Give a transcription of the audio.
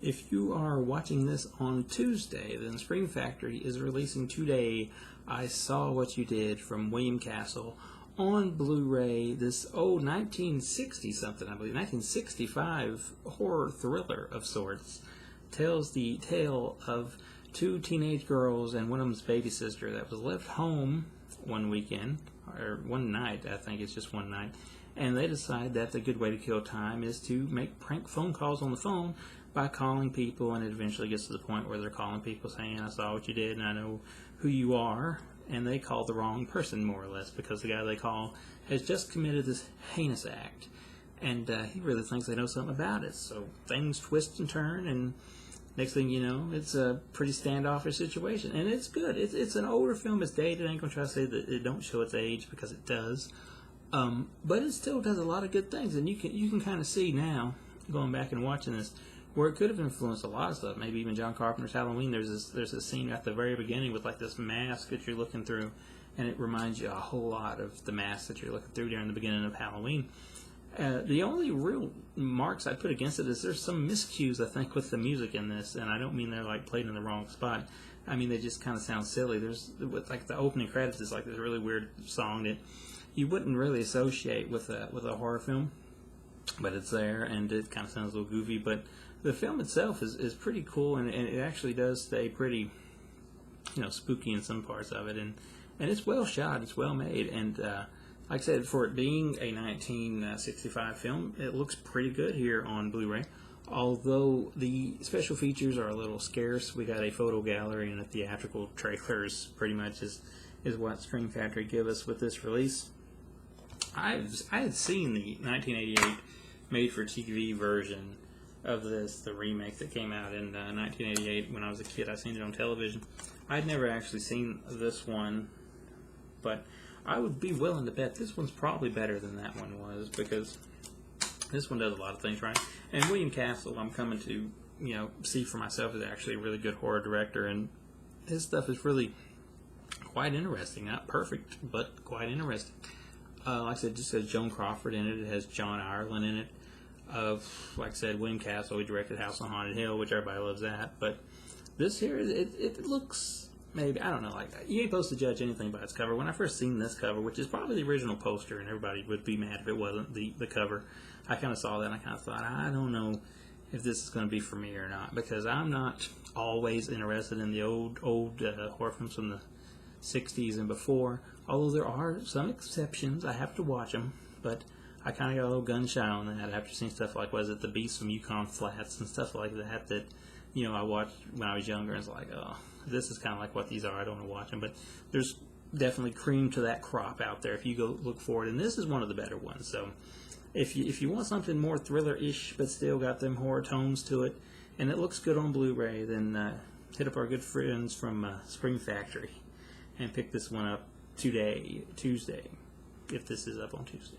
If you are watching this on Tuesday, then Spring Factory is releasing today I Saw What You Did from William Castle on Blu-ray. This old 1960 something, I believe, 1965 horror thriller of sorts. Tells the tale of two teenage girls and one of them's baby sister that was left home one weekend, or one night, I think it's just one night, and they decide that the good way to kill time is to make prank phone calls on the phone by calling people, and it eventually gets to the point where they're calling people saying, I saw what you did and I know who you are, and they call the wrong person more or less because the guy they call has just committed this heinous act, and he really thinks they know something about it. So things twist and turn, and next thing you know, it's a pretty standoffish situation, and it's good. It's an older film. It's dated. I ain't gonna try to say that it don't show its age because it does, but it still does a lot of good things, and you can kind of see now, going back and watching this, where it could have influenced a lot of stuff. Maybe even John Carpenter's Halloween. There's a scene at the very beginning with like this mask that you're looking through, and it reminds you a whole lot of the mask that you're looking through during the beginning of Halloween. The only real marks I'd put against it is there's some miscues, I think, with the music in this, and I don't mean they're like played in the wrong spot. I mean they just kind of sound silly. There's like the opening credits is like this really weird song that you wouldn't really associate with a horror film, but it's there, and it kind of sounds a little goofy. But the film itself is pretty cool, and it actually does stay pretty, spooky in some parts of it, and it's well shot, it's well made, and like I said, for it being a 1965 film, it looks pretty good here on Blu-ray. Although the special features are a little scarce, we got a photo gallery and a theatrical trailers, pretty much is what Spring Factory give us with this release. I had seen the 1988 made-for-TV version of this, the remake that came out in 1988 when I was a kid. I seen it on television. I'd never actually seen this one, but I would be willing to bet this one's probably better than that one was, because this one does a lot of things right. And William Castle, I'm coming to see for myself, is actually a really good horror director, and his stuff is really quite interesting. Not perfect, but quite interesting. Like I said, it just has Joan Crawford in it. It has John Ireland in it. Like I said, William Castle, he directed House on Haunted Hill, which everybody loves that. But this here, it looks, maybe, I don't know, like, you ain't supposed to judge anything by its cover. When I first seen this cover, which is probably the original poster, and everybody would be mad if it wasn't the cover, I kind of saw that and I kind of thought, I don't know if this is going to be for me or not, because I'm not always interested in the old horror films from the 60s and before, although there are some exceptions. I have to watch them, but I kind of got a little gun shy on that after seeing stuff like, was it The Beast from Yukon Flats and stuff like that I watched when I was younger, and it's like, oh, this is kind of like what these are. I don't want to watch them, but there's definitely cream to that crop out there if you go look for it, and this is one of the better ones. So if you want something more thriller-ish but still got them horror tones to it, and it looks good on Blu-ray, then hit up our good friends from Spring Factory and pick this one up today, Tuesday, if this is up on Tuesday.